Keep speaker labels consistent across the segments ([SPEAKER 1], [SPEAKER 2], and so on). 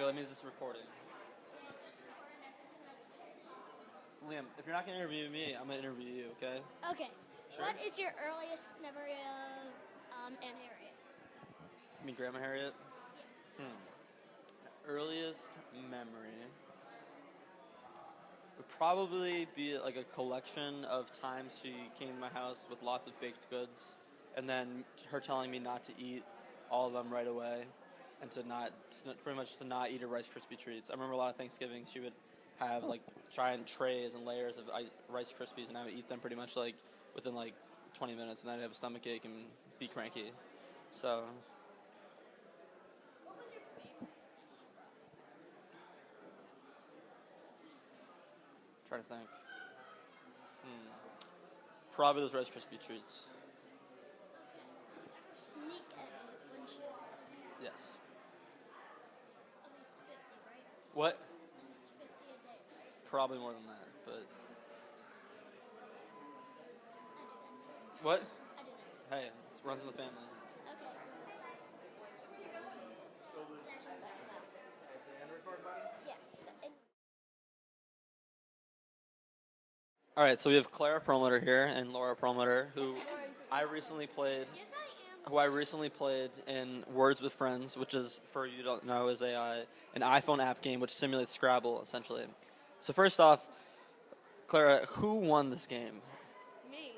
[SPEAKER 1] Okay, that means it's recording. So, Liam, if you're not going to interview me, I'm going to interview you, okay?
[SPEAKER 2] Okay. Sure. What is your earliest memory of Aunt Harriet?
[SPEAKER 1] You mean Grandma Harriet?
[SPEAKER 2] Yeah.
[SPEAKER 1] Earliest memory would probably be like a collection of times she came to my house with lots of baked goods, and then her telling me not to eat all of them right away, and pretty much to not eat her Rice Krispie treats. I remember a lot of Thanksgiving she would have like giant trays and layers of Rice Krispies, and I would eat them pretty much like within like 20 minutes, and then I'd have a stomach ache and be cranky. So.
[SPEAKER 2] What was your favorite dish?
[SPEAKER 1] Trying to think. Probably those Rice Krispie treats.
[SPEAKER 2] Okay. Sneak at it when she was working.
[SPEAKER 1] Yes.
[SPEAKER 2] At least 50, right?
[SPEAKER 1] What?
[SPEAKER 2] At least 50 a day, right?
[SPEAKER 1] Probably more than that, but.
[SPEAKER 2] I do that too.
[SPEAKER 1] What?
[SPEAKER 2] I do that too.
[SPEAKER 1] Hey, it runs in the family.
[SPEAKER 2] Okay. Yeah.
[SPEAKER 1] All right, so we have Clara Perlmutter here and Laura Perlmutter, who I recently played in Words with Friends, which is, for you who don't know, is an iPhone app game which simulates Scrabble, essentially. So first off, Clara, who won this game?
[SPEAKER 3] Me.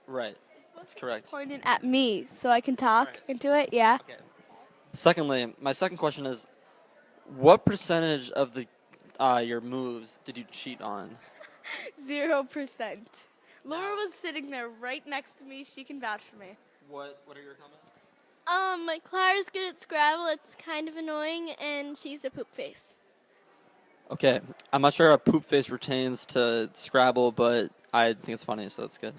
[SPEAKER 1] Right, that's correct.
[SPEAKER 3] Pointing at me so I can talk
[SPEAKER 1] Right.
[SPEAKER 3] into it, yeah.
[SPEAKER 1] Okay. Secondly, my second question is, what percentage of your moves did you cheat on?
[SPEAKER 3] 0%. Laura was sitting there right next to me. She can vouch for me.
[SPEAKER 1] What are your comments?
[SPEAKER 4] Clara's good at Scrabble. It's kind of annoying, and she's a poop face.
[SPEAKER 1] Okay, I'm not sure how poop face pertains to Scrabble, but I think it's funny, so that's good.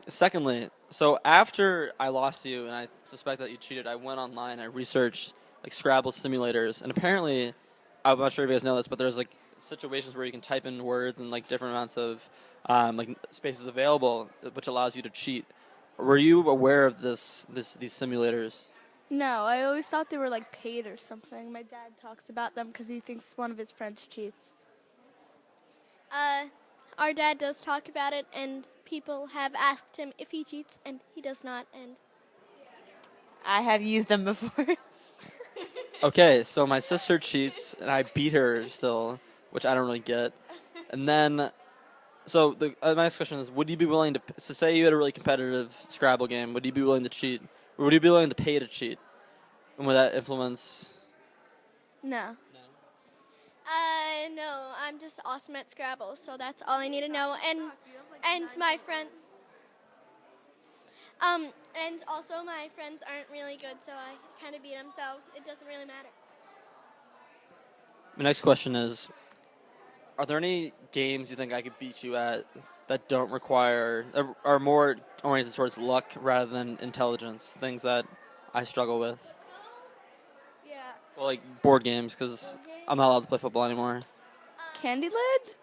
[SPEAKER 1] Secondly, so after I lost to you and I suspect that you cheated, I went online, I researched like Scrabble simulators, and apparently, I'm not sure if you guys know this, but there's like situations where you can type in words and like different amounts of like spaces available, which allows you to cheat. Were you aware of these simulators?
[SPEAKER 3] No, I always thought they were like paid or something. My dad talks about them because he thinks one of his friends cheats.
[SPEAKER 4] Our dad does talk about it, and people have asked him if he cheats, and he does not. And
[SPEAKER 5] I have used them before.
[SPEAKER 1] Okay, so my sister cheats, and I beat her still, which I don't really get. And then, so my next question is, would you be willing to, so say you had a really competitive Scrabble game, would you be willing to cheat? Or would you be willing to pay to cheat? And would that influence?
[SPEAKER 3] No.
[SPEAKER 4] no, I'm just awesome at Scrabble, so that's all I need to know. And my friends, and also my friends aren't really good, so I kind of beat them, so it doesn't really matter.
[SPEAKER 1] My next question is, are there any games you think I could beat you at that don't require, are more oriented towards luck rather than intelligence, things that I struggle with?
[SPEAKER 3] Yeah.
[SPEAKER 1] Well, like board games, because I'm not allowed to play football anymore.
[SPEAKER 3] Candyland?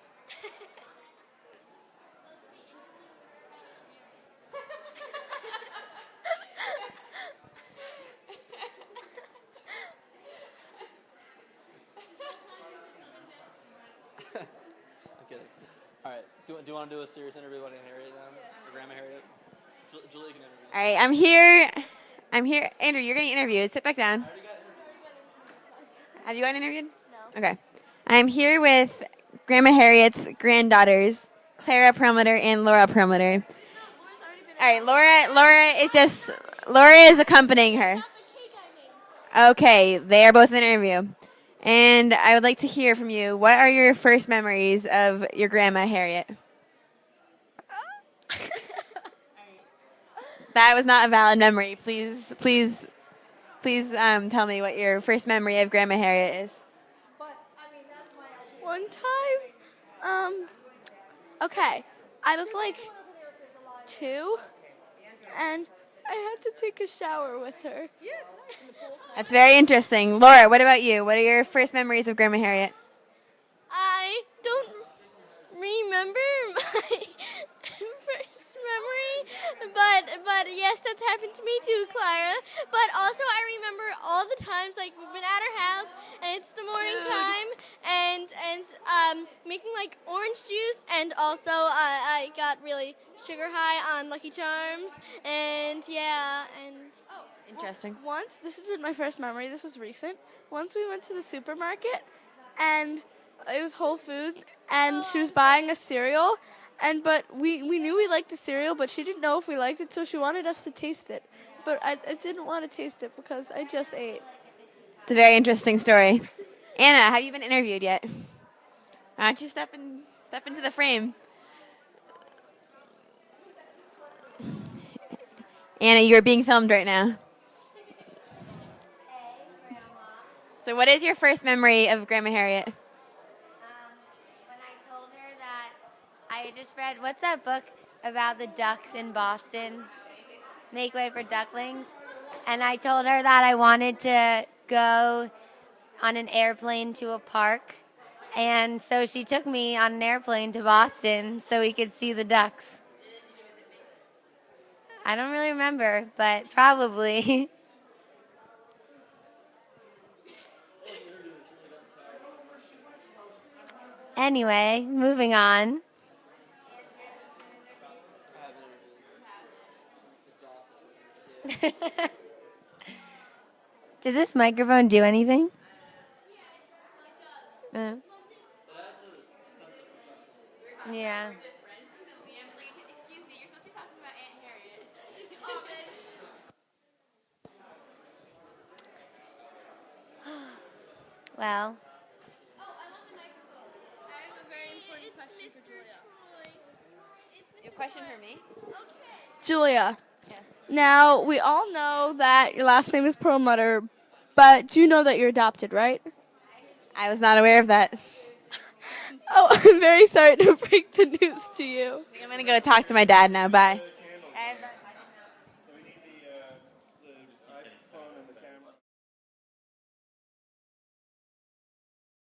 [SPEAKER 1] Okay. All right. Do you want to do a serious interview about Aunt Harriet now? Or Grandma Harriet? Julie can interview.
[SPEAKER 5] All right, I'm here. Andrew, you're getting interviewed. Sit back down. Have you gotten interviewed? No. Okay. I'm here with Grandma Harriet's granddaughters, Clara Perlmutter and Laura Perlmutter. All right, Laura is accompanying her. Okay, they are both in an interview. And I would like to hear from you. What are your first memories of your Grandma Harriet? That was not a valid memory. Please tell me what your first memory of Grandma Harriet is.
[SPEAKER 3] One time, okay, I was like 2, and I had to take a shower with her.
[SPEAKER 5] That's very interesting. Laura, what about you? What are your first memories of Grandma Harriet?
[SPEAKER 4] I don't remember my first memory, but but yes, that's happened to me too, Clara. But also, I remember all the times like we've been at her house and it's the morning time, and making like orange juice, and also I got really sugar high on Lucky Charms, and yeah, and
[SPEAKER 5] Interesting.
[SPEAKER 3] Once, this isn't my first memory, this was recent. Once we went to the supermarket, and it was Whole Foods, and she was buying a cereal, but we knew we liked the cereal, but she didn't know if we liked it, so she wanted us to taste it. But I didn't want to taste it because I just ate.
[SPEAKER 5] It's a very interesting story. Anna, have you been interviewed yet? Why don't you step into the frame? Anna, you are being filmed right now. So what is your first memory of Grandma Harriet?
[SPEAKER 6] When I told her that I had just read, what's that book about the ducks in Boston? Make Way for Ducklings. And I told her that I wanted to go on an airplane to a park. And so she took me on an airplane to Boston so we could see the ducks. I don't really remember, but probably. Anyway, moving on. Does this microphone do anything? Yeah. Well.
[SPEAKER 5] Your question for me?
[SPEAKER 3] Julia.
[SPEAKER 5] Yes.
[SPEAKER 3] Now, we all know that your last name is Perlmutter, but do you know that you're adopted, right?
[SPEAKER 5] I was not aware of that.
[SPEAKER 3] Oh, I'm very sorry to break the news to you.
[SPEAKER 5] I'm going to go talk to my dad now. Bye.